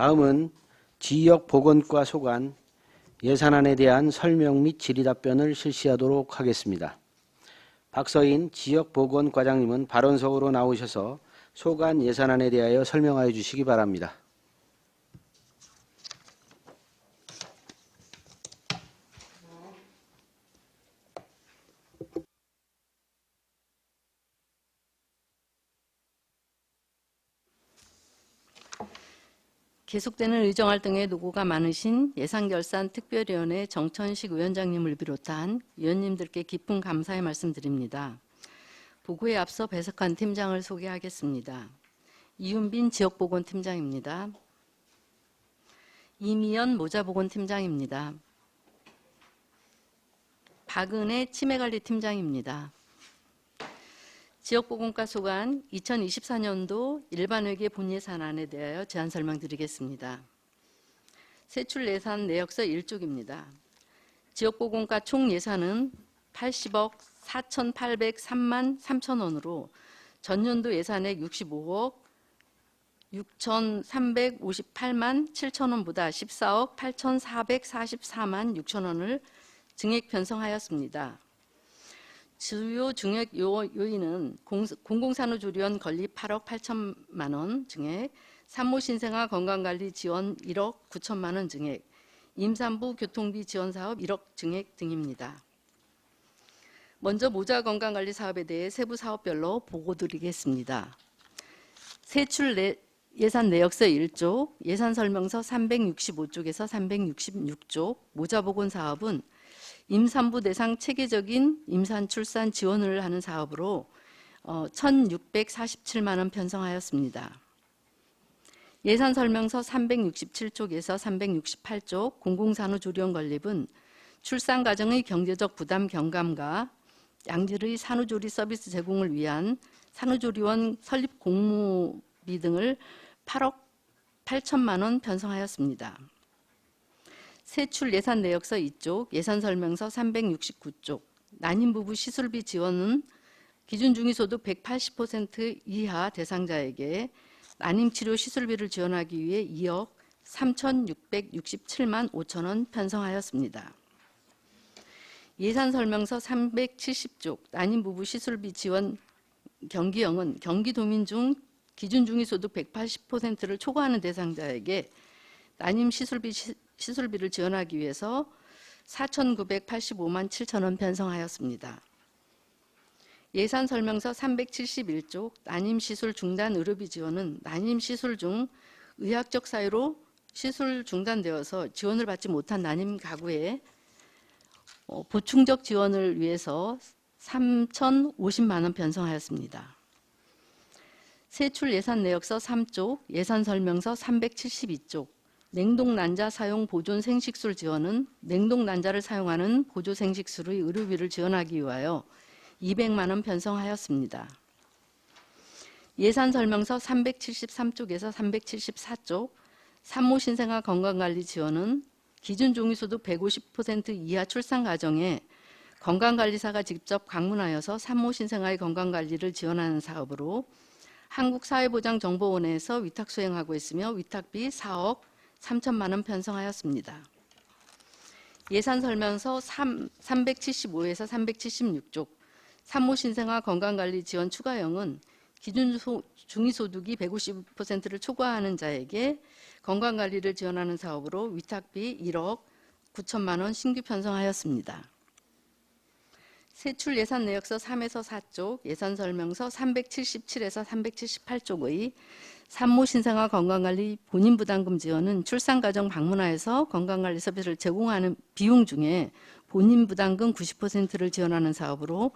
다음은 지역보건과 소관 예산안에 대한 설명 및 질의답변을 실시하도록 하겠습니다. 박서인 지역보건과장님은 발언석으로 나오셔서 소관 예산안에 대하여 설명하여 주시기 바랍니다. 계속되는 의정활동에 노고가 많으신 예산결산특별위원회 정천식 위원장님을 비롯한 위원님들께 깊은 감사의 말씀드립니다. 보고에 앞서 배석한 팀장을 소개하겠습니다. 이윤빈 지역보건팀장입니다. 이미연 모자보건팀장입니다. 박은혜 치매관리팀장입니다. 지역보건과 소관 2024년도 일반회계 본예산안에 대하여 제안 설명드리겠습니다. 세출예산 내역서 1쪽입니다. 지역보건과 총 예산은 80억 4,803만 3천 원으로 전년도 예산액 65억 6,358만 7천 원보다 14억 8,444만 6천 원을 증액 편성하였습니다. 주요 증액 요인은 공공산후조리원 건립 8억 8천만 원 증액, 산모신생아 건강관리 지원 1억 9천만 원 증액, 임산부 교통비 지원 사업 1억 증액 등입니다. 먼저 모자 건강관리 사업에 대해 세부 사업별로 보고드리겠습니다. 세출 예산 내역서 1쪽, 예산설명서 365쪽에서 366쪽, 모자보건 사업은 임산부 대상 체계적인 임산 출산 지원을 하는 사업으로 1,647만 원 편성하였습니다. 예산설명서 367쪽에서 368쪽 공공산후조리원 건립은 출산가정의 경제적 부담 경감과 양질의 산후조리 서비스 제공을 위한 산후조리원 설립 공모비 등을 8억 8천만 원 편성하였습니다. 세출 예산 내역서 2쪽, 예산설명서 369쪽, 난임부부 시술비 지원은 기준중위소득 180% 이하 대상자에게 난임치료 시술비를 지원하기 위해 2억 3,667만 5천 원 편성하였습니다. 예산설명서 370쪽, 난임부부 시술비 지원 경기형은 경기도민 중 기준중위소득 180%를 초과하는 대상자에게 난임 시술비를 지원하기 위해서 4,985만 7천 원 편성하였습니다. 예산설명서 371쪽 난임시술 중단 의료비 지원은 난임시술 중 의학적 사유로 시술 중단되어서 지원을 받지 못한 난임 가구에 보충적 지원을 위해서 3,050만 원 편성하였습니다. 세출 예산 내역서 3쪽 예산설명서 372쪽 냉동난자 사용 보존 생식술 지원은 냉동난자를 사용하는 보조생식술의 의료비를 지원하기 위하여 200만 원 편성하였습니다. 예산설명서 373쪽에서 374쪽 산모신생아 건강관리 지원은 기준종이소득 150% 이하 출산가정에 건강관리사가 직접 방문하여서 산모신생아의 건강관리를 지원하는 사업으로 한국사회보장정보원에서 위탁 수행하고 있으며 위탁비 4억 3천만 원 편성하였습니다. 예산설명서 375에서 376쪽 산모신생아 건강관리 지원 추가형은 기준 중위소득이 150%를 초과하는 자에게 건강관리를 지원하는 사업으로 위탁비 1억 9천만 원 신규 편성하였습니다. 세출 예산 내역서 3에서 4쪽 예산설명서 377에서 378쪽의 산모신생아 건강관리 본인부담금 지원은 출산가정 방문하여서 건강관리 서비스를 제공하는 비용 중에 본인부담금 90%를 지원하는 사업으로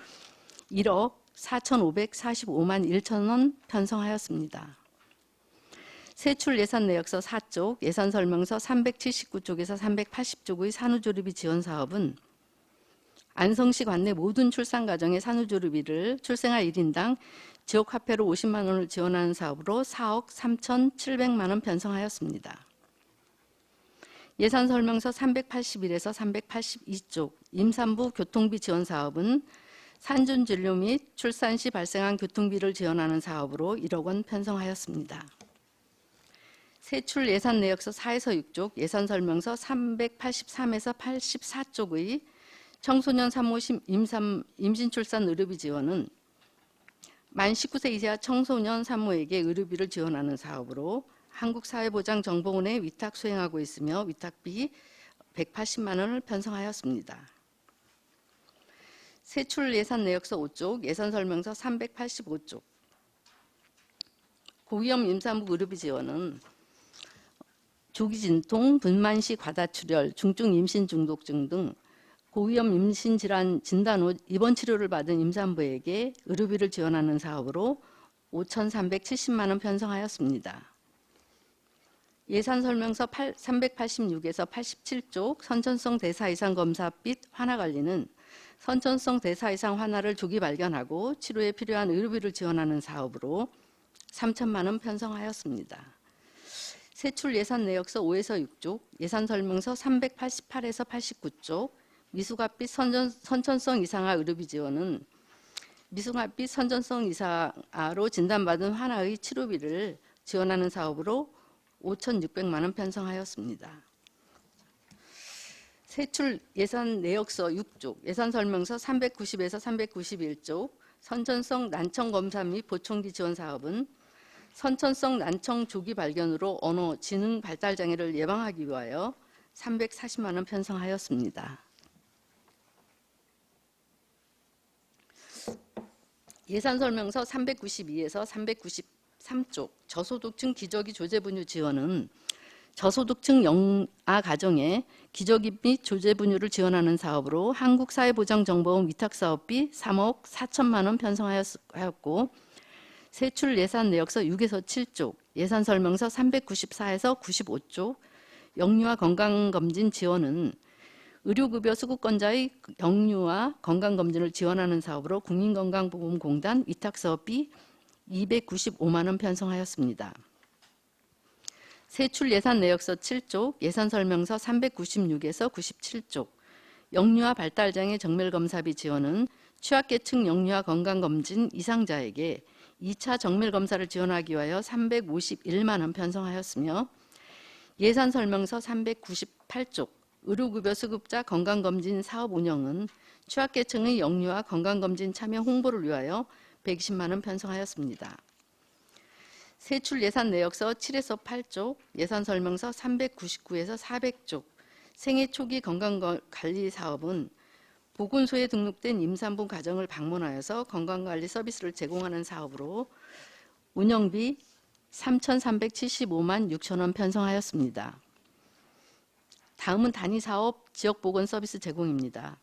1억 4,545만 1천 원 편성하였습니다. 세출 예산 내역서 4쪽 예산설명서 379쪽에서 380쪽의 산후조리비 지원 사업은 안성시 관내 모든 출산가정의 산후조리비를 출생아 1인당 지역화폐로 50만 원을 지원하는 사업으로 4억 3,700만 원 편성하였습니다. 예산설명서 381에서 382쪽 임산부 교통비 지원 사업은 산전진료 및 출산 시 발생한 교통비를 지원하는 사업으로 1억 원 편성하였습니다. 세출 예산 내역서 4에서 6쪽 예산 설명서 383에서 84쪽의 청소년 산모 임신 출산 의료비 지원은 만 19세 이하 청소년 산모에게 의료비를 지원하는 사업으로 한국사회보장정보원에 위탁 수행하고 있으며 위탁비 180만 원을 편성하였습니다. 세출 예산 내역서 5쪽 예산 설명서 385쪽 고위험 임산부 의료비 지원은 조기 진통, 분만시 과다출혈, 중증 임신 중독증 등 고위험 임신 질환 진단 후 입원 치료를 받은 임산부에게 의료비를 지원하는 사업으로 5,370만 원 편성하였습니다. 예산 설명서 386에서 87쪽 선천성 대사 이상 검사 및 환아 관리는 선천성 대사 이상 환아를 조기 발견하고 치료에 필요한 의료비를 지원하는 사업으로 3천만 원 편성하였습니다. 세출 예산 내역서 5에서 6쪽 예산 설명서 388에서 89쪽 미숙아빛 선천성 이상아 의료비 지원은 미숙아빛 선천성 이상아로 진단받은 환아의 치료비를 지원하는 사업으로 5,600만 원 편성하였습니다. 세출 예산 내역서 6쪽 예산 설명서 390에서 391쪽 선천성 난청 검사 및 보청기 지원 사업은 선천성 난청 조기 발견으로 언어, 지능 발달 장애를 예방하기 위하여 340만 원 편성하였습니다. 예산 설명서 392에서 393쪽 저소득층 기저귀 조제분유 지원은 저소득층 영아 가정에 기저귀 및 조제분유를 지원하는 사업으로 한국사회보장정보원 위탁사업비 3억 4천만 원 편성하였고 세출 예산 내역서 6에서 7쪽 예산 설명서 394에서 95쪽 영유아 건강검진 지원은 의료급여 수급권자의 영유아 건강검진을 지원하는 사업으로 국민건강보험공단 위탁사업비 295만 원 편성하였습니다. 세출 예산 내역서 7쪽 예산 설명서 396에서 97쪽 영유아 발달장애 정밀검사비 지원은 취약계층 영유아 건강검진 이상자에게 2차 정밀검사를 지원하기 위하여 351만 원 편성하였으며 예산 설명서 398쪽 의료급여 수급자 건강검진 사업 운영은 취약계층의 영유아 건강검진 참여 홍보를 위하여 120만 원 편성하였습니다. 세출 예산 내역서 7에서 8쪽 예산 설명서 399에서 400쪽 생애 초기 건강관리 사업은 보건소에 등록된 임산부 가정을 방문하여서 건강관리 서비스를 제공하는 사업으로 운영비 3,375만 6천 원 편성하였습니다. 다음은 단위사업 지역보건 서비스 제공입니다.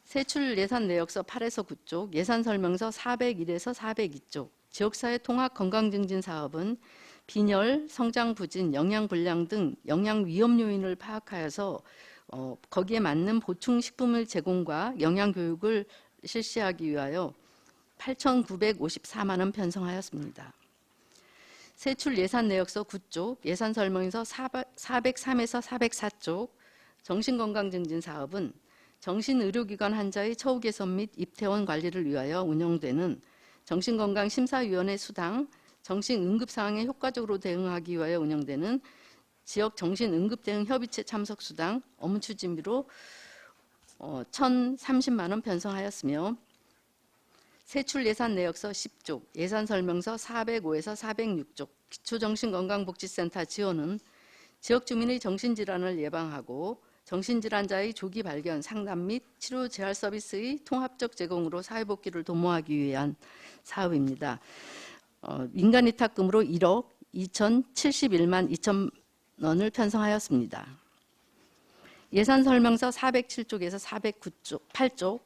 세출 예산 내역서 8에서 9쪽 예산 설명서 401에서 402쪽 지역사회 통합 건강증진 사업은 빈혈, 성장부진, 영양불량 등 영양 위험 요인을 파악하여서 거기에 맞는 보충 식품의 제공과 영양교육을 실시하기 위하여 8,954만 원 편성하였습니다. 세출 예산 내역서 9쪽 예산 설명서 403에서 404쪽 정신건강증진 사업은 정신의료기관 환자의 처우 개선 및 입퇴원 관리를 위하여 운영되는 정신건강심사위원회 수당, 정신응급상황에 효과적으로 대응하기 위하여 운영되는 지역 정신응급대응협의체 참석 수당, 업무 추진비로 1,030만 원 편성하였으며 세출 예산 내역서 10쪽 예산 설명서 405에서 406쪽 기초정신건강복지센터 지원은 지역 주민의 정신질환을 예방하고 정신질환자의 조기 발견, 상담 및 치료 재활 서비스의 통합적 제공으로 사회복귀를 도모하기 위한 사업입니다. 민간위탁금으로 1억 2,071만 2천 원을 편성하였습니다. 예산 설명서 407쪽에서 408쪽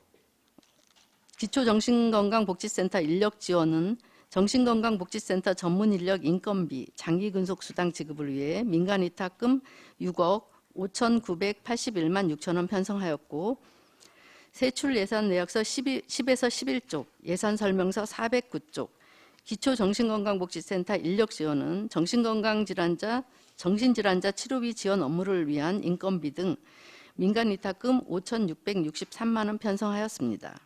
기초정신건강복지센터 인력 지원은 정신건강복지센터 전문인력 인건비, 장기근속수당 지급을 위해 민간위탁금 6억 5,981만 6천 원 편성하였고 세출 예산 내역서 10에서 11쪽 예산 설명서 409쪽 기초정신건강복지센터 인력 지원은 정신질환자 치료비 지원 업무를 위한 인건비 등 민간위탁금 5,663만 원 편성하였습니다.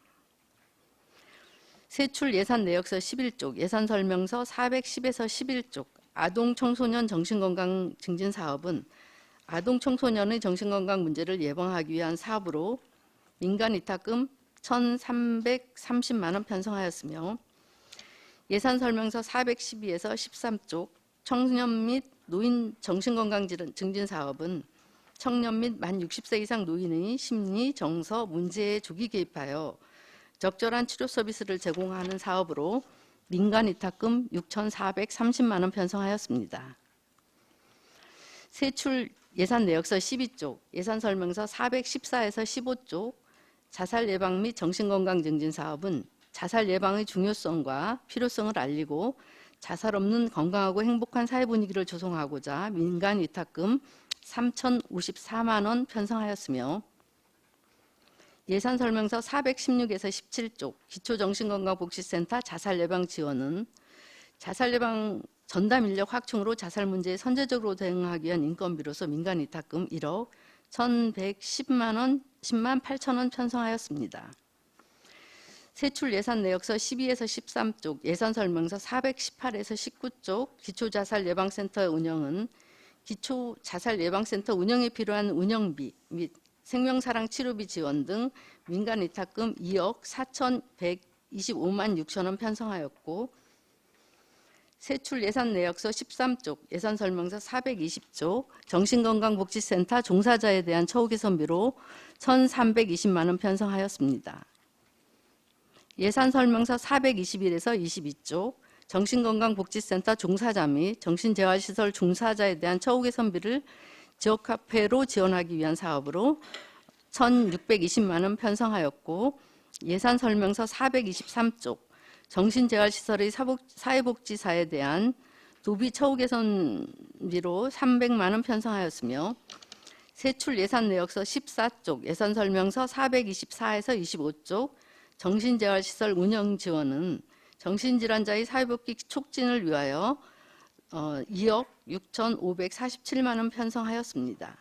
세출 예산 내역서 11쪽 예산 설명서 410에서 11쪽 아동 청소년 정신건강 증진 사업은 아동 청소년의 정신건강 문제를 예방하기 위한 사업으로 민간 위탁금 1,330만 원 편성하였으며 예산 설명서 412에서 13쪽 청년 및 노인 정신건강 증진 사업은 청년 및 만 60세 이상 노인의 심리, 정서 문제에 조기 개입하여 적절한 치료 서비스를 제공하는 사업으로 민간 위탁금 6,430만 원 편성하였습니다. 세출 예산 내역서 12쪽, 예산 설명서 414에서 15쪽 자살 예방 및 정신건강 증진 사업은 자살 예방의 중요성과 필요성을 알리고 자살 없는 건강하고 행복한 사회 분위기를 조성하고자 민간 위탁금 3,054만 원 편성하였으며 예산 설명서 416에서 17쪽 기초정신건강복지센터 자살 예방 지원은 자살 예방 전담 인력 확충으로 자살 문제에 선제적으로 대응하기 위한 인건비로서 민간 위탁금 1억 1,110만 원, 10만 8천 원 편성하였습니다. 세출 예산 내역서 12에서 13쪽 예산 설명서 418에서 19쪽 기초자살 예방센터 운영은 기초 자살 예방센터 운영에 필요한 운영비 및 생명사랑 치료비 지원 등 민간 위탁금 2억 4,125만 6천 원 편성하였고 세출 예산 내역서 13쪽 예산 설명서 420쪽 정신건강복지센터 종사자에 대한 처우 개선비로 1,320만 원 편성하였습니다. 예산 설명서 421에서 22쪽 정신건강복지센터 종사자 및 정신재활시설 종사자에 대한 처우 개선비를 지역화폐로 지원하기 위한 사업으로 1,620만 원 편성하였고 예산 설명서 423쪽 정신재활시설의 사회복지사에 대한 도비 처우 개선비로 300만 원 편성하였으며 세출 예산 내역서 14쪽 예산 설명서 424에서 25쪽 정신재활시설 운영 지원은 정신질환자의 사회복귀 촉진을 위하여 2억 6,547만 원 편성하였습니다.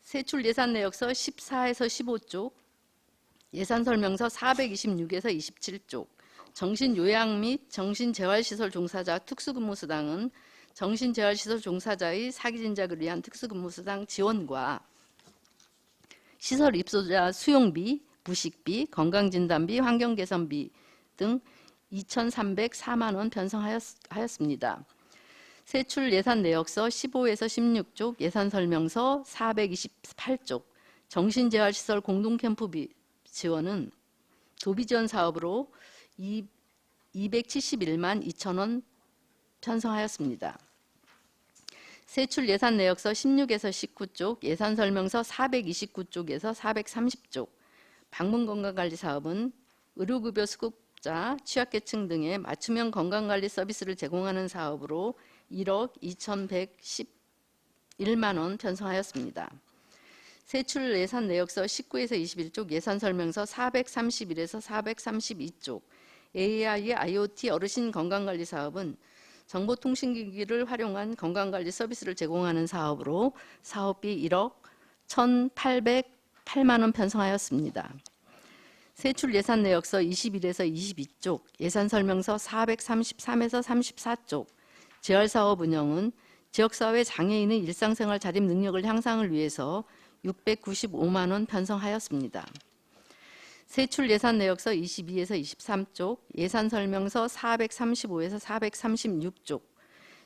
세출 예산 내역서 14에서 15쪽 예산 설명서 426에서 27쪽 정신요양 및 정신재활시설 종사자 특수근무수당은 정신재활시설 종사자의 사기진작을 위한 특수근무수당 지원과 시설 입소자 수용비, 부식비, 건강진단비, 환경개선비 등 2,304만 원 편성하였습니다. 세출 예산 내역서 15에서 16쪽 예산 설명서 428쪽 정신재활시설 공동캠프비 지원은 도비지원 사업으로 271만 2천 원 편성하였습니다. 세출 예산 내역서 16에서 19쪽 예산 설명서 429쪽에서 430쪽 방문건강관리 사업은 의료급여 수급자, 취약계층 등의 맞춤형 건강관리 서비스를 제공하는 사업으로 1억 2,111만 원 편성하였습니다. 세출 예산 내역서 19에서 21쪽 예산 설명서 431에서 432쪽 AI IoT 어르신 건강관리 사업은 정보통신기기를 활용한 건강관리 서비스를 제공하는 사업으로 사업비 1억 1,808만 원 편성하였습니다. 세출 예산 내역서 21에서 22쪽 예산 설명서 433에서 34쪽 재활사업 운영은 지역사회 장애인의 일상생활 자립 능력을 향상을 위해서 695만 원 편성하였습니다. 세출 예산 내역서 22에서 23쪽 예산 설명서 435에서 436쪽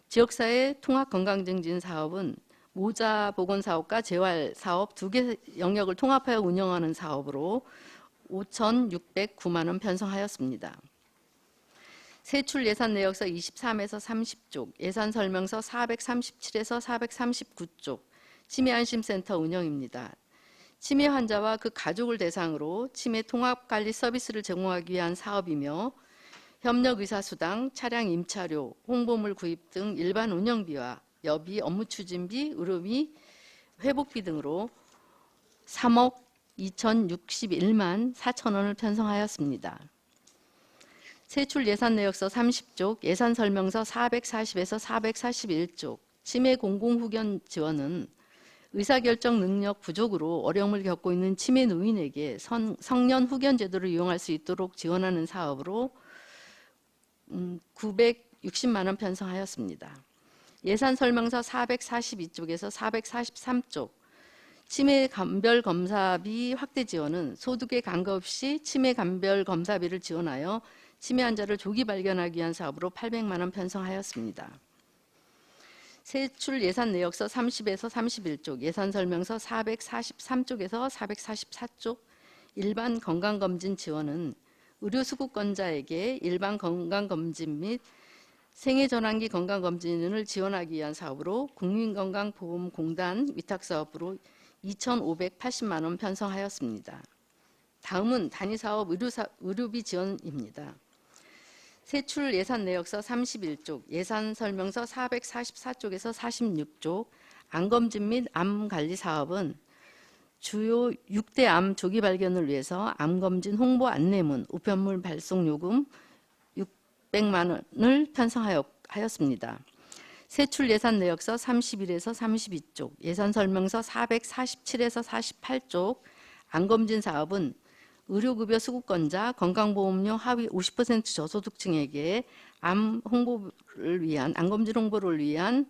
지역사회 통합건강증진 사업은 모자보건사업과 재활사업 두 개 영역을 통합하여 운영하는 사업으로 5,609만 원 편성하였습니다. 세출 예산 내역서 23에서 30쪽 예산 설명서 437에서 439쪽 치매안심센터 운영입니다. 치매 환자와 그 가족을 대상으로 치매 통합관리 서비스를 제공하기 위한 사업이며 협력의사수당, 차량 임차료, 홍보물 구입 등 일반 운영비와 여비, 업무 추진비, 의료비, 회복비 등으로 3억 2,061만 4천 원을 편성하였습니다. 세출 예산 내역서 30쪽 예산 설명서 440에서 441쪽 치매 공공후견 지원은 의사결정 능력 부족으로 어려움을 겪고 있는 치매 노인에게 성년 후견 제도를 이용할 수 있도록 지원하는 사업으로 960만 원 편성하였습니다. 예산 설명서 442쪽에서 443쪽 치매 감별 검사비 확대 지원은 소득에 관계없이 치매 감별 검사비를 지원하여 치매 환자를 조기 발견하기 위한 사업으로 800만 원 편성하였습니다. 세출 예산 내역서 30에서 31쪽, 예산 설명서 443쪽에서 444쪽 일반 건강검진 지원은 의료수급권자에게 일반 건강검진 및 생애전환기 건강검진을 지원하기 위한 사업으로 국민건강보험공단 위탁사업으로 2,580만 원 편성하였습니다. 다음은 단위사업 의료비 지원입니다. 세출 예산 내역서 31쪽, 예산 설명서 444쪽에서 46쪽 암검진 및 암관리 사업은 주요 6대 암 조기 발견을 위해서 암검진 홍보 안내문, 우편물 발송 요금 600만 원을 편성하였습니다. 세출 예산 내역서 31에서 32쪽, 예산 설명서 447에서 48쪽 암검진 사업은 의료급여 수급권자, 건강보험료 하위 50% 저소득층에게 암 검진 홍보를 위한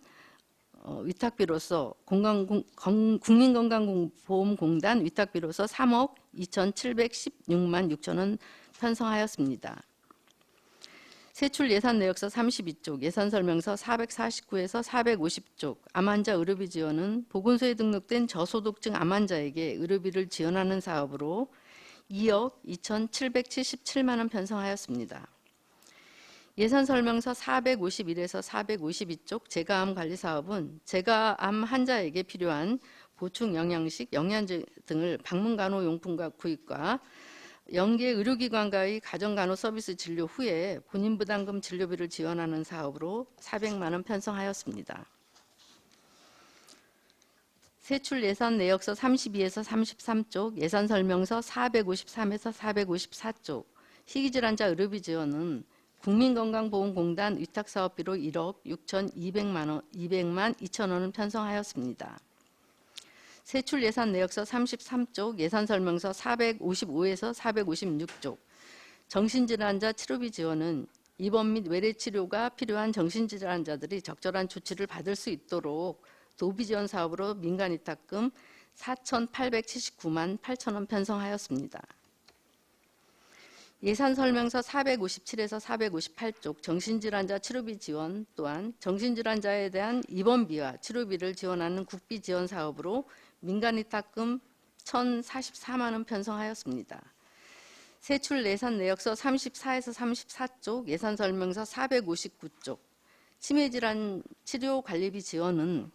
위탁비로서 국민건강보험공단 위탁비로서 3억 2,716만 6천 원 편성하였습니다. 세출 예산 내역서 32쪽, 예산 설명서 449에서 450쪽 암 환자 의료비 지원은 보건소에 등록된 저소득층 암 환자에게 의료비를 지원하는 사업으로 2억 2,777만 원 편성하였습니다. 예산 설명서 451에서 452쪽 제가암 관리 사업은 제가암 환자에게 필요한 보충 영양식, 영양제 등을 방문간호용품과 구입과 연계 의료기관과의 가정간호 서비스 진료 후에 본인 부담금 진료비를 지원하는 사업으로 400만 원 편성하였습니다. 세출 예산 내역서 32에서 33쪽, 예산 설명서 453에서 454쪽 희귀질환자 의료비 지원은 국민건강보험공단 위탁사업비로 1억 6,200만 2천 원을 편성하였습니다. 세출 예산 내역서 33쪽, 예산 설명서 455에서 456쪽 정신질환자 치료비 지원은 입원 및 외래 치료가 필요한 정신질환자들이 적절한 조치를 받을 수 있도록 도비 지원 사업으로 민간 위탁금 4,879만 8천 원 편성하였습니다. 예산 설명서 457에서 458쪽 정신질환자 치료비 지원 또한 정신질환자에 대한 입원비와 치료비를 지원하는 국비 지원 사업으로 민간 위탁금 1,044만 원 편성하였습니다. 세출 예산 내역서 34에서 34쪽 예산 설명서 459쪽 치매질환 치료 관리비 지원은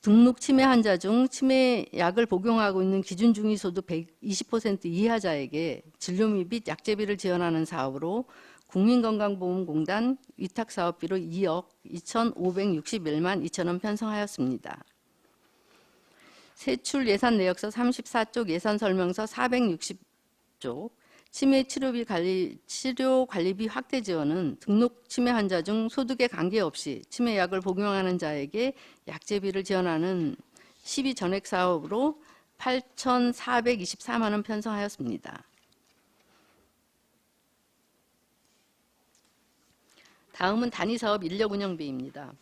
등록 치매 환자 중 치매약을 복용하고 있는 기준 중위소득 120% 이하자에게 진료비 및 약제비를 지원하는 사업으로 국민건강보험공단 위탁사업비로 2억 2,561만 2천 원 편성하였습니다. 세출 예산 내역서 34쪽 예산 설명서 460쪽 치매 치료 관리비 확대 지원은 등록 치매 환자 중 소득에 관계없이 치매약을 복용하는 자에게 약제비를 지원하는 시비 전액 사업으로 8,424만 원 편성하였습니다. 다음은 단위사업 인력운영비입니다.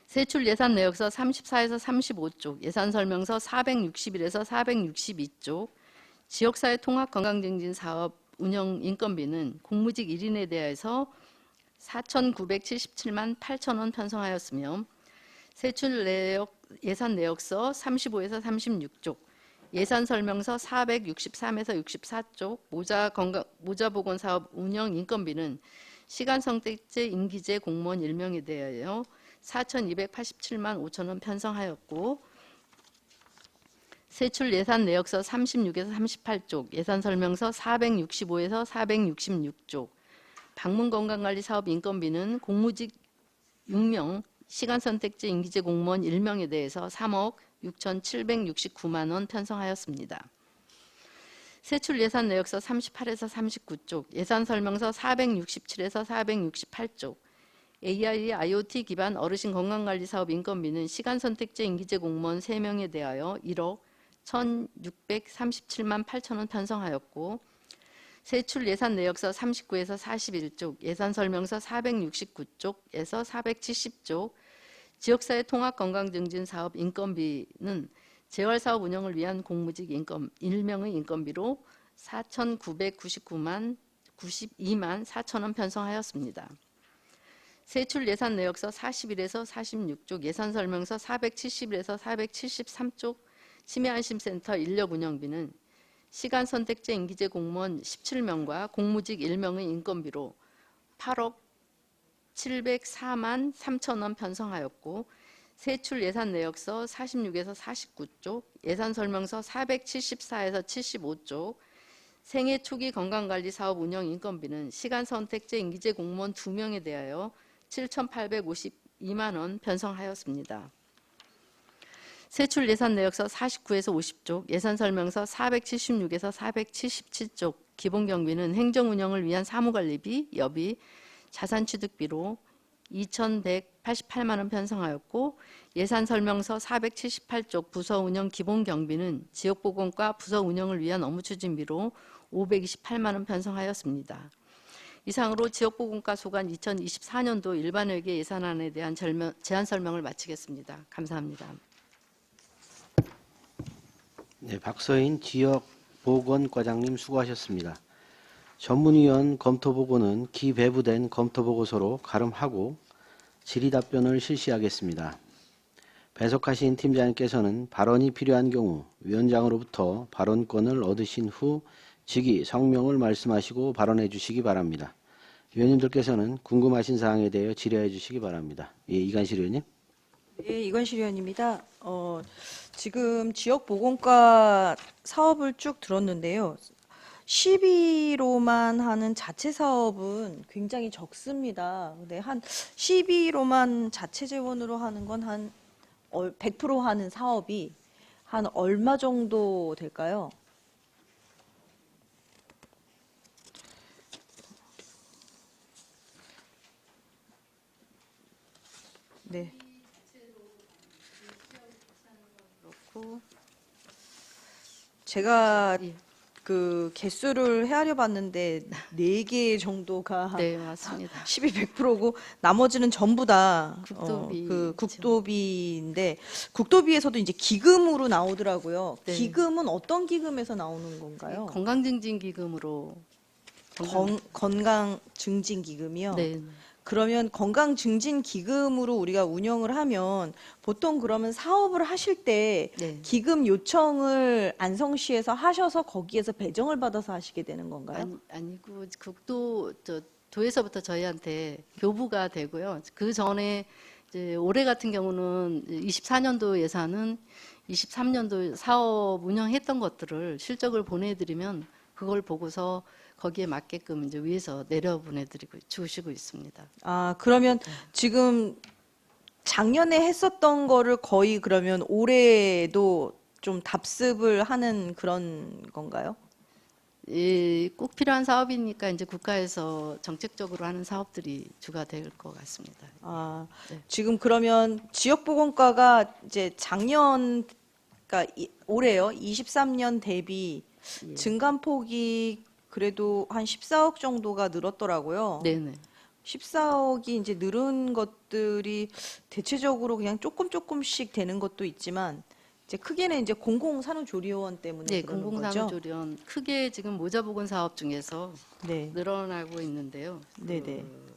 세출 예산 내역서 34에서 35쪽 예산 설명서 461에서 462쪽 지역사회 통합 건강증진 사업 운영 인건비는 공무직 1인에 대해서 4,977만 8천 원 편성하였으며 세출 예산 내역서 35에서 36쪽 예산 설명서 463에서 64쪽 모자보건 사업 운영 인건비는 시간 선택제 임기제 공무원 1명에 대하여 4,287만 5천 원 편성하였고 세출 예산 내역서 36에서 38쪽 예산 설명서 465에서 466쪽 방문건강관리 사업 인건비는 공무직 6명 시간선택제 임기제 공무원 1명에 대해서 3억 6,769만 원 편성하였습니다. 세출 예산 내역서 38에서 39쪽 예산 설명서 467에서 468쪽 AI, IoT 기반 어르신 건강관리 사업 인건비는 시간 선택제 임기제 공무원 3명에 대하여 1억 1,637만 8천 원 편성하였고 세출 예산 내역서 39에서 41쪽, 예산 설명서 469쪽에서 470쪽, 지역사회 통합 건강증진 사업 인건비는 재활사업 운영을 위한 공무직 인건 1명의 인건비로 4,992만 4천 원 편성하였습니다. 세출 예산 내역서 41에서 46쪽, 예산 설명서 471에서 473쪽, 치매안심센터 인력 운영비는 시간 선택제 임기제 공무원 17명과 공무직 1명의 인건비로 8억 704만 3천 원 편성하였고 세출 예산 내역서 46에서 49쪽, 예산 설명서 474에서 75쪽, 생애 초기 건강관리 사업 운영 인건비는 시간 선택제 임기제 공무원 2명에 대하여 7,852만 원 편성하였습니다. 세출 예산 내역서 49에서 50쪽, 예산 설명서 476에서 477쪽, 기본 경비는 행정 운영을 위한 사무관리비, 여비, 자산취득비로 2,188만 원 편성하였고 예산 설명서 478쪽 부서 운영 기본 경비는 지역보건과 부서 운영을 위한 업무 추진비로 528만 원 편성하였습니다. 이상으로 지역보건과 소관 2024년도 일반회계 예산안에 대한 제안 설명을 마치겠습니다. 감사합니다. 네, 박서인 지역보건과장님 수고하셨습니다. 전문위원 검토보고는 기배부된 검토보고서로 가름하고 질의답변을 실시하겠습니다. 배석하신 팀장님께서는 발언이 필요한 경우 위원장으로부터 발언권을 얻으신 후 직위, 성명을 말씀하시고 발언해 주시기 바랍니다. 위원님들께서는 궁금하신 사항에 대해 질의해 주시기 바랍니다. 예, 이관실 의원님. 네, 이관실 의원입니다. 지금 지역보건과 사업을 쭉 들었는데요. 시비로만 하는 자체 사업은 굉장히 적습니다. 근데 한 시비로만 자체 재원으로 하는 건 한 100% 하는 사업이 한 얼마 정도 될까요? 네. 그렇고 제가 예. 그 개수를 헤아려 봤는데 4개 정도가 네, 맞습니다. 12, 100%고 나머지는 전부 다 국도비. 그 국도비인데 국도비에서도 이제 기금으로 나오더라고요. 네. 기금은 어떤 기금에서 나오는 건가요? 건강증진기금으로 건강 증진 기금이요. 네. 그러면 건강 증진 기금으로 우리가 운영을 하면 보통 그러면 사업을 하실 때 네. 기금 요청을 안성시에서 하셔서 거기에서 배정을 받아서 하시게 되는 건가요? 아니고 도에서부터 저희한테 교부가 되고요. 그 전에 이제 올해 같은 경우는 24년도 예산은 23년도 사업 운영했던 것들을 실적을 보내드리면 그걸 보고서 거기에 맞게끔 이제 위에서 내려보내드리고 주시고 있습니다. 아, 그러면 지금 작년에 했었던 거를 거의 그러면 올해도 좀 답습을 하는 그런 건가요? 예, 꼭 필요한 사업이니까 이제 국가에서 정책적으로 하는 사업들이 주가 될 것 같습니다. 아, 네. 지금 그러면 지역보건과가 이제 작년, 그러니까 올해요, 23년 대비 예. 증감폭이 그래도 한 14억 정도가 늘었더라고요. 네네. 14억이 이제 늘은 것들이 대체적으로 그냥 조금씩 되는 것도 있지만 이제 크게는 이제 공공산후조리원 때문에 네, 그러는 거죠. 공공산후조리원 크게 지금 모자보건 사업 중에서 네, 늘어나고 있는데요. 네네. 그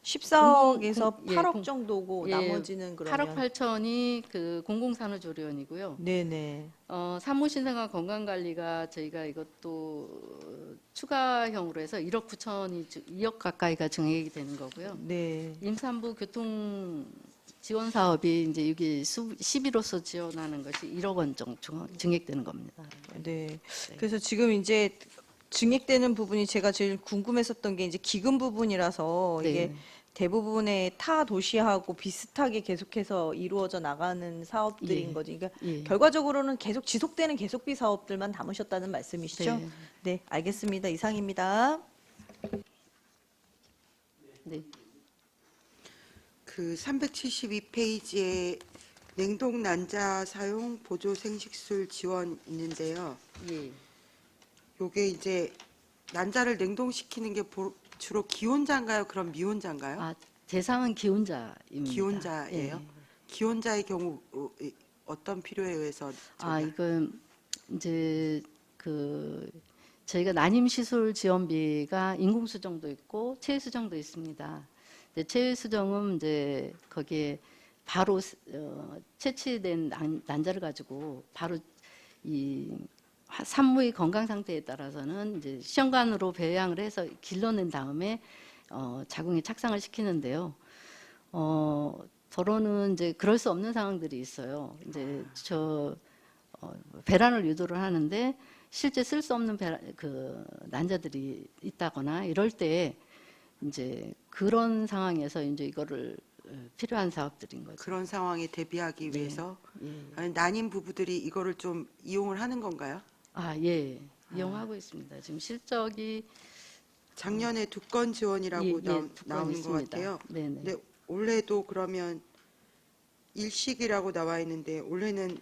14억에서 예, 8억 정도고 예, 나머지는 8억 그러면 8천이 그 공공산후조리원이고요. 네네. 산모신생아 건강관리가 저희가 이것도 추가형으로 해서 1억 9천이 2억 가까이가 증액이 되는 거고요. 네. 임산부 교통 지원 사업이 이제 여기 시비로서 지원하는 것이 1억 원 정도 증액되는 겁니다. 네. 그래서 지금 이제 증액되는 부분이 제가 제일 궁금했었던 게 이제 기금 부분이라서 네. 이게 대부분의 타 도시하고 비슷하게 계속해서 이루어져 나가는 사업들인 예. 거지. 그러니까 예. 결과적으로는 계속 지속되는 계속비 사업들만 담으셨다는 말씀이시죠? 네. 네, 알겠습니다. 이상입니다. 네. 그 372페이지에 냉동 난자 사용 보조 생식술 지원 있는데요. 예. 요게 이제 난자를 냉동시키는 게 주로 기혼자인가요? 그럼 미혼자인가요? 아, 대상은 기혼자입니다. 기혼자예요? 예. 기혼자의 경우 어떤 필요에 의해서 아, 저희가- 이건 이제 그 저희가 난임시술 지원비가 인공수정도 있고 체외수정도 있습니다. 근데 체외수정은 이제 거기에 바로 채취된 난자를 가지고 바로 이 산모의 건강 상태에 따라서는 이제 시험관으로 배양을 해서 길러낸 다음에 자궁에 착상을 시키는데요. 더러는 이제 그럴 수 없는 상황들이 있어요. 이제 배란을 유도를 하는데 실제 쓸 수 없는 그 난자들이 있다거나 이럴 때 이제 그런 상황에서 이제 이거를 필요한 사업들인 거죠. 그런 상황에 대비하기 네. 위해서 예. 아니, 난임 부부들이 이거를 좀 이용을 하는 건가요? 아, 예. 이용하고 있습니다. 지금 실적이 작년에 두 건 지원이라고 두건 나오는 것 있습니다. 같아요. 네네. 근데 올해도 그러면 일식이라고 나와 있는데 올해는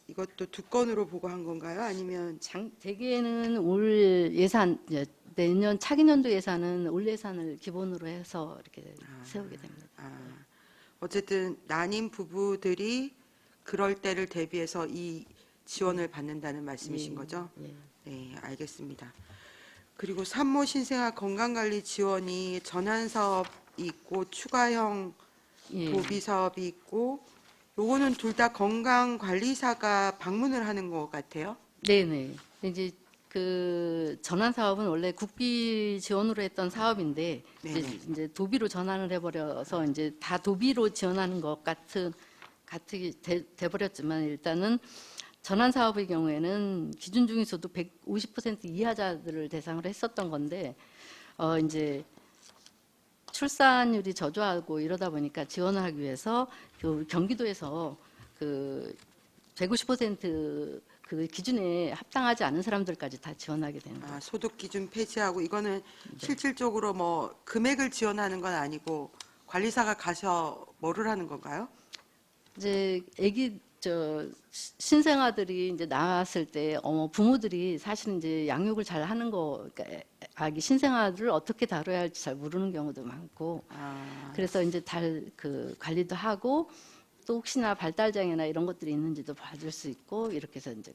이것도 두 건으로 보고 한 건가요? 아니면 대개는 올 예산, 내년 차기년도 예산은 올 예산을 기본으로 해서 이렇게 세우게 됩니다. 어쨌든 난임 부부들이 그럴 때를 대비해서 이 지원을 받는다는 말씀이신 예, 거죠? 예. 네, 알겠습니다. 그리고 산모 신생아 건강관리 지원이 전환 사업이 있고 추가형 예. 도비 사업이 있고 요거는 둘 다 건강관리사가 방문을 하는 것 같아요. 네네. 이제 그 전환 사업은 원래 국비 지원으로 했던 사업인데 네네. 이제 도비로 전환을 해버려서 이제 다 도비로 지원하는 것 같이 돼버렸지만 일단은 전환 사업의 경우에는 기준 중에서도 150% 이하자들을 대상으로 했었던 건데 이제 출산율이 저조하고 이러다 보니까 지원을 하기 위해서 그 경기도에서 그 150%그 기준에 합당하지 않은 사람들까지 다 지원하게 되는 거예요. 소득 기준 폐지하고 이거는 실질적으로 뭐 금액을 지원하는 건 아니고 관리사가 가서 뭐를 하는 건가요? 이제 신생아들이 이제 나왔을 때 부모들이 사실은 이제 양육을 잘 하는 거, 그러니까 아기 신생아들을 어떻게 다뤄야 할지 잘 모르는 경우도 많고, 그래서 이제 그 관리도 하고 또 혹시나 발달 장애나 이런 것들이 있는지도 봐줄 수 있고 이렇게 해서 이제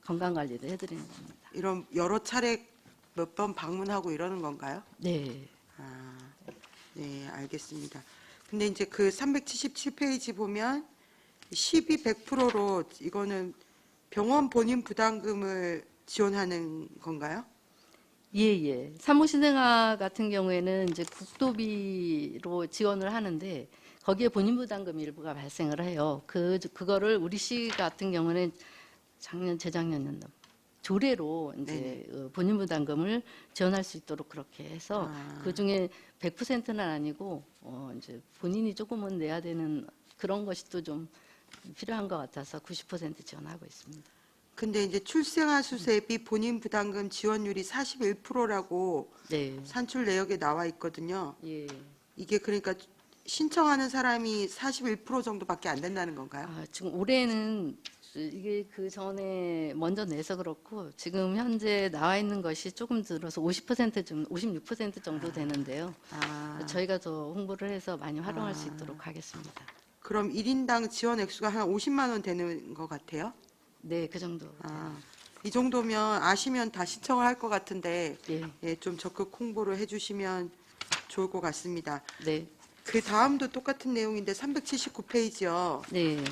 건강 관리도 해드리는 겁니다. 이런 여러 차례 몇 번 방문하고 이러는 건가요? 네. 네, 알겠습니다. 근데 이제 그 377페이지 보면 12, 100%로 이거는 병원 본인 부담금을 지원하는 건가요? 예. 산모신생아 같은 경우에는 이제 국도비로 지원을 하는데 거기에 본인 부담금 일부가 발생을 해요. 그거를 우리 시 같은 경우는 재작년 조례로 이제 본인 부담금을 지원할 수 있도록 그렇게 해서 그 중에 100%는 아니고 이제 본인이 조금은 내야 되는 그런 것이 또 좀 필요한 것 같아서 90% 지원하고 있습니다. 근데 이제 출생아 수세비 본인 부담금 지원율이 41%라고 네. 산출 내역에 나와 있거든요. 예. 이게 그러니까 신청하는 사람이 41% 정도밖에 안 된다는 건가요? 지금 올해는 이게 그 전에 먼저 내서 그렇고 지금 현재 나와 있는 것이 조금 들어서 56% 정도 되는데요. 저희가 더 홍보를 해서 많이 활용할 수 있도록 하겠습니다. 그럼 1인당 지원 액수가 한 50만 원 되는 것 같아요? 네, 그 정도. 이 정도면 아시면 다 신청을 할 것 같은데 예. 좀 적극 홍보를 해주시면 좋을 것 같습니다. 네. 그 다음도 똑같은 내용인데 379페이지요. 네.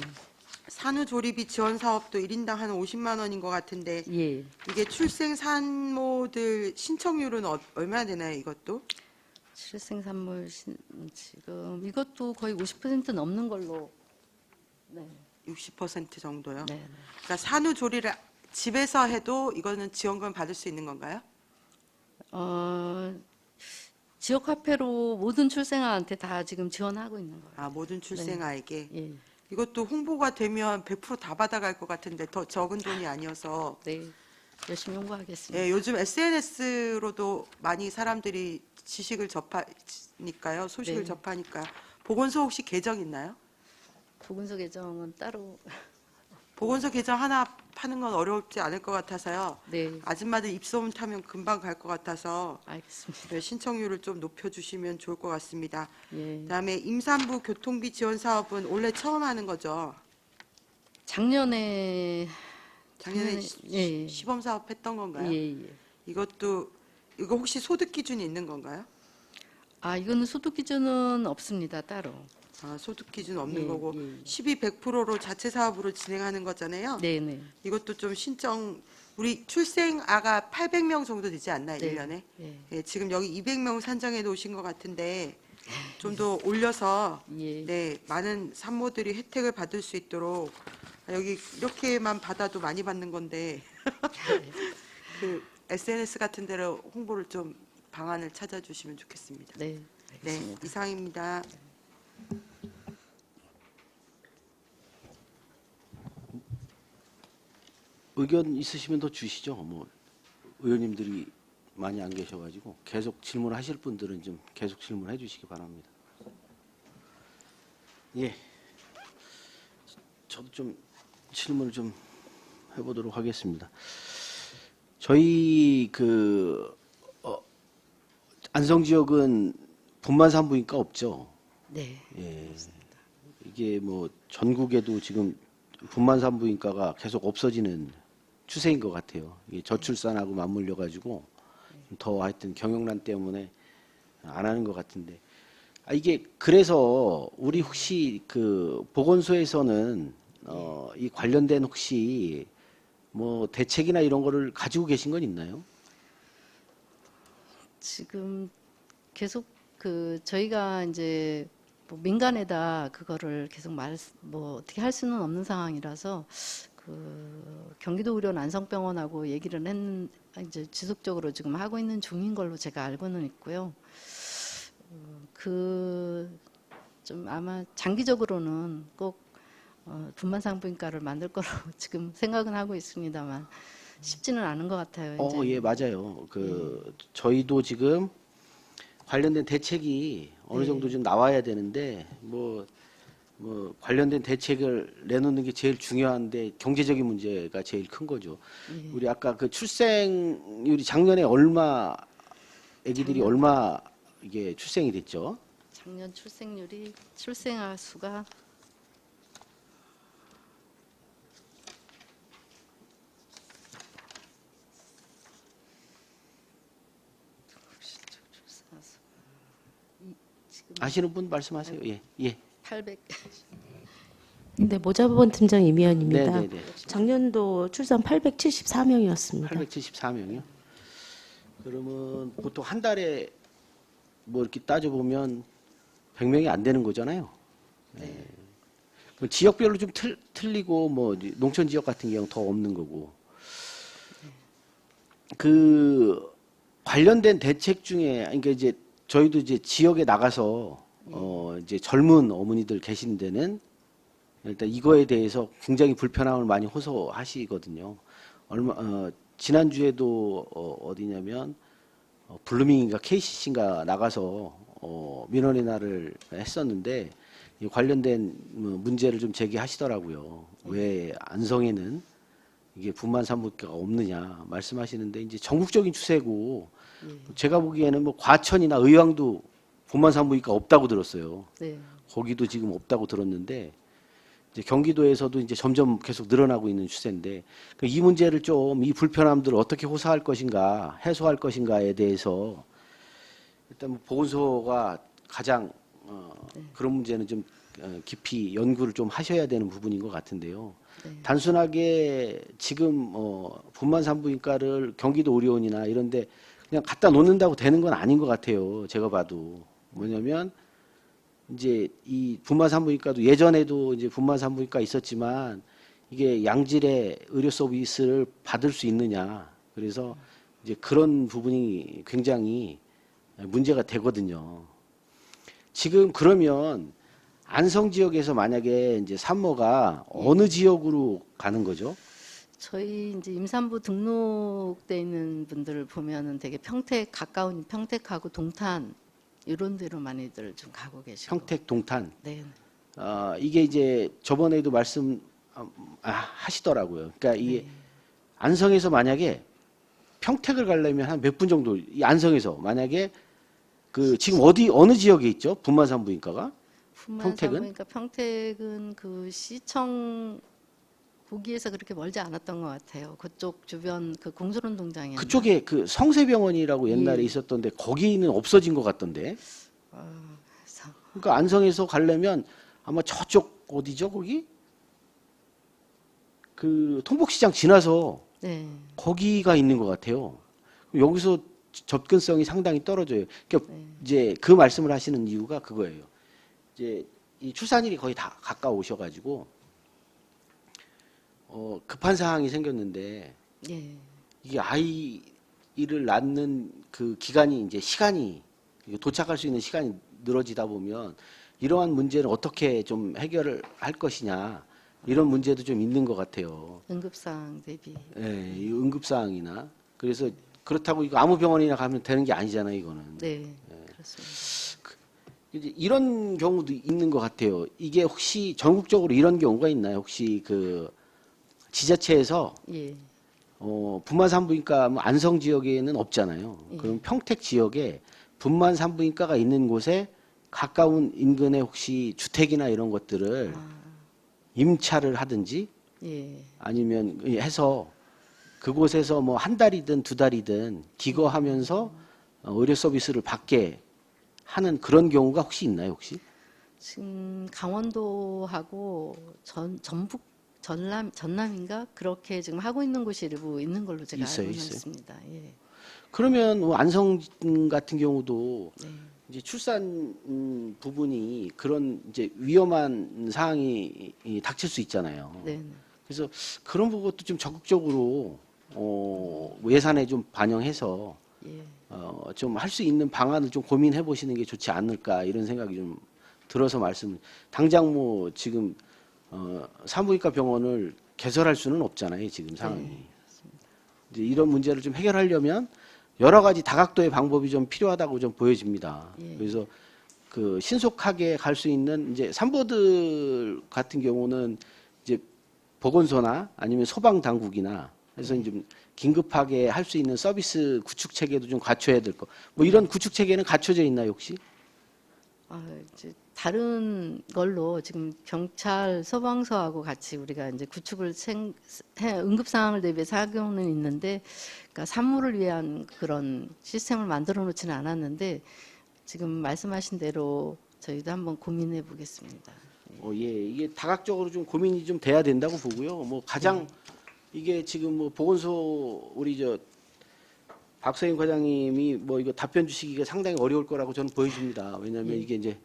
산후조리비 지원 사업도 1인당 한 50만 원인 것 같은데 예. 이게 출생 산모들 신청률은 얼마나 되나요, 이것도? 출생산물 지금 이것도 거의 50% 넘는 걸로. 네. 60% 정도요. 네. 그러니까 산후조리를 집에서 해도 이거는 지원금 받을 수 있는 건가요? 지역 화폐로 모든 출생아한테 다 지금 지원하고 있는 거예요. 모든 출생아에게. 예. 이것도 홍보가 되면 100% 다 받아갈 것 같은데 더 적은 돈이 아니어서 네. 열심히 홍보하겠습니다. 예, 요즘 SNS로도 많이 사람들이 지식을 접하니까요. 소식을 네. 접하니까. 보건소 혹시 계정 있나요? 보건소 계정은 따로 보건소 계정 하나 파는 건 어렵지 않을 것 같아서요. 네, 아줌마들 입소문 타면 금방 갈 것 같아서 알겠습니다. 네, 신청률을 좀 높여주시면 좋을 것 같습니다. 예. 그다음에 임산부 교통비 지원 사업은 올해 처음 하는 거죠. 작년에 작년에 예. 시범 사업 했던 건가요? 예, 예. 이거 혹시 소득 기준이 있는 건가요? 아, 이거는 소득 기준은 없습니다. 따로. 아, 소득 기준 없는 예, 거고 예. 12, 100%로 자체 사업으로 진행하는 거잖아요. 네, 네. 이것도 좀 신청 우리 출생아가 800명 정도 되지 않나요? 네. 1년에? 예. 예, 지금 여기 200명 산정해 놓으신 것 같은데 좀 더 올려서 예. 네, 많은 산모들이 혜택을 받을 수 있도록 여기 이렇게만 받아도 많이 받는 건데 그 SNS 같은 데로 홍보를 좀 방안을 찾아주시면 좋겠습니다. 네. 네, 알겠습니다. 이상입니다. 의견 있으시면 더 주시죠. 뭐 의원님들이 많이 안 계셔가지고 계속 질문하실 분들은 좀 계속 질문해 주시기 바랍니다. 예, 저도 좀 질문을 좀 해보도록 하겠습니다. 저희 안성 지역은 분만 산부인과 없죠. 네. 예, 이게 뭐 전국에도 지금 분만 산부인과가 계속 없어지는 추세인 것 같아요. 이게 저출산하고 맞물려 가지고 더 하여튼 경영난 때문에 안 하는 것 같은데, 이게 그래서 우리 혹시 그 보건소에서는 이 관련된 혹시 뭐 대책이나 이런 거를 가지고 계신 건 있나요? 지금 계속 저희가 이제 뭐 민간에다 그거를 계속 뭐 어떻게 할 수는 없는 상황이라서 경기도 의료원 안성병원하고 얘기를 이제 지속적으로 지금 하고 있는 중인 걸로 제가 알고는 있고요. 좀 아마 장기적으로는 꼭 분만산부인과를 만들 거라고 지금 생각은 하고 있습니다만 쉽지는 않은 것 같아요. 이제. 예, 맞아요. 저희도 지금 관련된 대책이 어느 네. 정도 좀 나와야 되는데, 뭐 관련된 대책을 내놓는 게 제일 중요한데 경제적인 문제가 제일 큰 거죠. 예. 우리 아까 그 출생률이 작년에 아기들이 얼마 이게 출생이 됐죠? 작년 출생아 수가 지금 아시는 분 말씀하세요. 예, 예. 800 네, 모자보건 팀장 임희연입니다. 네, 네, 네. 작년도 출산 874명이었습니다. 874명이요. 그러면 보통 한 달에 뭐 이렇게 따져 보면 100명이 안 되는 거잖아요. 네. 그럼 지역별로 좀 틀리고 뭐 이제 농촌 지역 같은 경우는 더 없는 거고. 그 관련된 대책 중에, 그러니까 이제 저희도 이제 지역에 나가서 이제 젊은 어머니들 계신 데는 일단 이거에 대해서 굉장히 불편함을 많이 호소하시거든요. 지난주에도 어디냐면 블루밍인가 KCC인가 나가서 민원의 날을 했었는데 이 관련된 문제를 좀 제기하시더라고요. 왜 안성에는 이게 분만 산부인과가 없느냐 말씀하시는데, 이제 전국적인 추세고 제가 보기에는 뭐 과천이나 의왕도 분만 산부인과 없다고 들었어요. 네. 거기도 지금 없다고 들었는데, 이제 경기도에서도 이제 점점 계속 늘어나고 있는 추세인데, 이 문제를 좀, 이 불편함들을 어떻게 호소할 것인가, 해소할 것인가에 대해서 일단 뭐 보건소가 가장 그런 문제는 좀 깊이 연구를 좀 하셔야 되는 부분인 것 같은데요. 네. 단순하게 지금 분만 산부인과를 경기도 의료원이나 이런데 그냥 갖다 놓는다고 되는 건 아닌 것 같아요. 제가 봐도. 뭐냐면 이제 이 분만 산부인과도 예전에도 이제 분만 산부인과 있었지만 이게 양질의 의료 서비스를 받을 수 있느냐. 그래서 이제 그런 부분이 굉장히 문제가 되거든요. 지금 그러면 안성 지역에서 만약에 이제 산모가 어느 지역으로 가는 거죠? 저희 이제 임산부 등록돼 있는 분들을 보면은 되게 평택 가까운 평택하고 동탄 이런 데로 많이들 좀 가고 계시고. 평택 동탄. 네. 이게 이제 저번에도 말씀 하시더라고요. 그러니까 이게 네. 안성에서 만약에 평택을 가려면 한 몇 분 정도, 이 안성에서 만약에 그 지금 어느 지역에 있죠? 분만산부인과가? 평택은? 그러니까 평택은 그 시청 거기에서 그렇게 멀지 않았던 것 같아요. 그쪽 주변 그 공설운동장에. 그쪽에 그 성세병원이라고 옛날에 예. 있었던데 거기는 없어진 것 같던데. 그래서 그러니까 안성에서 가려면 아마 저쪽 어디죠? 거기? 그 통복시장 지나서 네. 거기가 있는 것 같아요. 여기서 접근성이 상당히 떨어져요. 그러니까 네. 이제 그 말씀을 하시는 이유가 그거예요. 이제 이 출산일이 거의 다 가까우셔가지고 급한 상황이 생겼는데 예. 이게 아이를 낳는 그 기간이 이제 시간이 도착할 수 있는 시간이 늘어지다 보면 이러한 문제를 어떻게 좀 해결을 할 것이냐 이런 문제도 좀 있는 것 같아요. 응급사항 대비. 예, 이 응급사항이나 그래서 그렇다고 이거 아무 병원이나 가면 되는 게 아니잖아요, 이거는. 네. 그렇습니다. 이제 이런 경우도 있는 것 같아요. 이게 혹시 전국적으로 이런 경우가 있나요? 혹시 그 지자체에서 예. 분만산부인과 안성 지역에는 없잖아요. 예. 그럼 평택 지역에 분만산부인과가 있는 곳에 가까운 인근에 혹시 주택이나 이런 것들을 임차를 하든지 예. 아니면 해서 그곳에서 뭐 한 달이든 두 달이든 기거하면서 의료 서비스를 받게 하는 그런 경우가 혹시 있나요, 혹시? 지금 강원도하고 전북 전남인가 그렇게 지금 하고 있는 곳이 일부 있는 걸로 제가 있어요, 알고 있어요. 있습니다. 예. 그러면 뭐 안성 같은 경우도 네. 이제 출산 부분이 그런 이제 위험한 상황이 닥칠 수 있잖아요. 네. 그래서 그런 부분도 좀 적극적으로 예산에 좀 반영해서 예. 좀 할 수 있는 방안을 좀 고민해 보시는 게 좋지 않을까 이런 생각이 좀 들어서 당장 뭐 지금 산부인과 병원을 개설할 수는 없잖아요, 지금 상황이. 네, 이제 이런 문제를 좀 해결하려면 여러 가지 다각도의 방법이 좀 필요하다고 좀 보여집니다. 예. 그래서 그 신속하게 갈 수 있는 이제 산부들 같은 경우는 이제 보건소나 아니면 소방 당국이나 해서 이제 좀 긴급하게 할 수 있는 서비스 구축 체계도 좀 갖춰야 될 거. 뭐 이런 구축 체계는 갖춰져 있나요, 혹시? 이제 다른 걸로 지금 경찰 소방서하고 같이 우리가 이제 구축을 응급 상황을 대비해서 하고는 있는데, 그러니까 산모를 위한 그런 시스템을 만들어 놓지는 않았는데 지금 말씀하신 대로 저희도 한번 고민해 보겠습니다. 예, 이게 다각적으로 좀 고민이 좀 돼야 된다고 보고요. 뭐 가장 이게 지금 뭐 보건소 우리 박서인 과장님이 뭐 이거 답변 주시기가 상당히 어려울 거라고 저는 보여집니다. 왜냐하면 이게 이제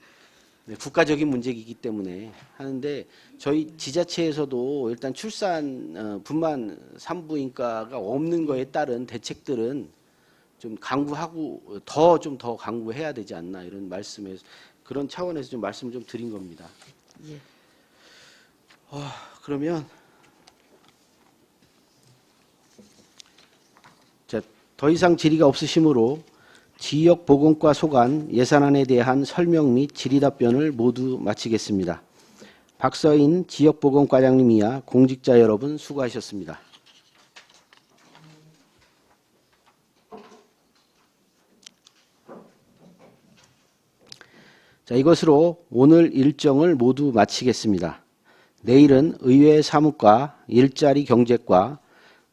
국가적인 문제이기 때문에 하는데 저희 지자체에서도 일단 출산 분만 산부인과가 없는 거에 따른 대책들은 좀 강구하고 좀 더 강구해야 되지 않나 이런 말씀에 그런 차원에서 좀 말씀을 좀 드린 겁니다. 예. 그러면 더 이상 질의가 없으시므로 지역보건과 소관 예산안에 대한 설명 및 질의 답변을 모두 마치겠습니다. 박서인 지역보건과장님 이하 공직자 여러분 수고하셨습니다. 자, 이것으로 오늘 일정을 모두 마치겠습니다. 내일은 의회 사무과, 일자리 경제과,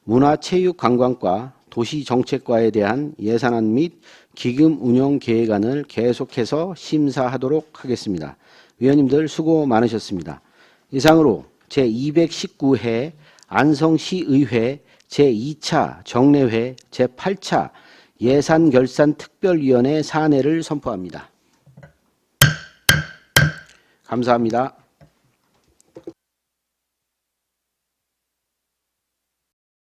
문화체육관광과, 도시정책과에 대한 예산안 및 기금 운영 계획안을 계속해서 심사하도록 하겠습니다. 위원님들 수고 많으셨습니다. 이상으로 제219회 안성시의회 제2차 정례회 제8차 예산결산특별위원회 사내를 선포합니다. 감사합니다.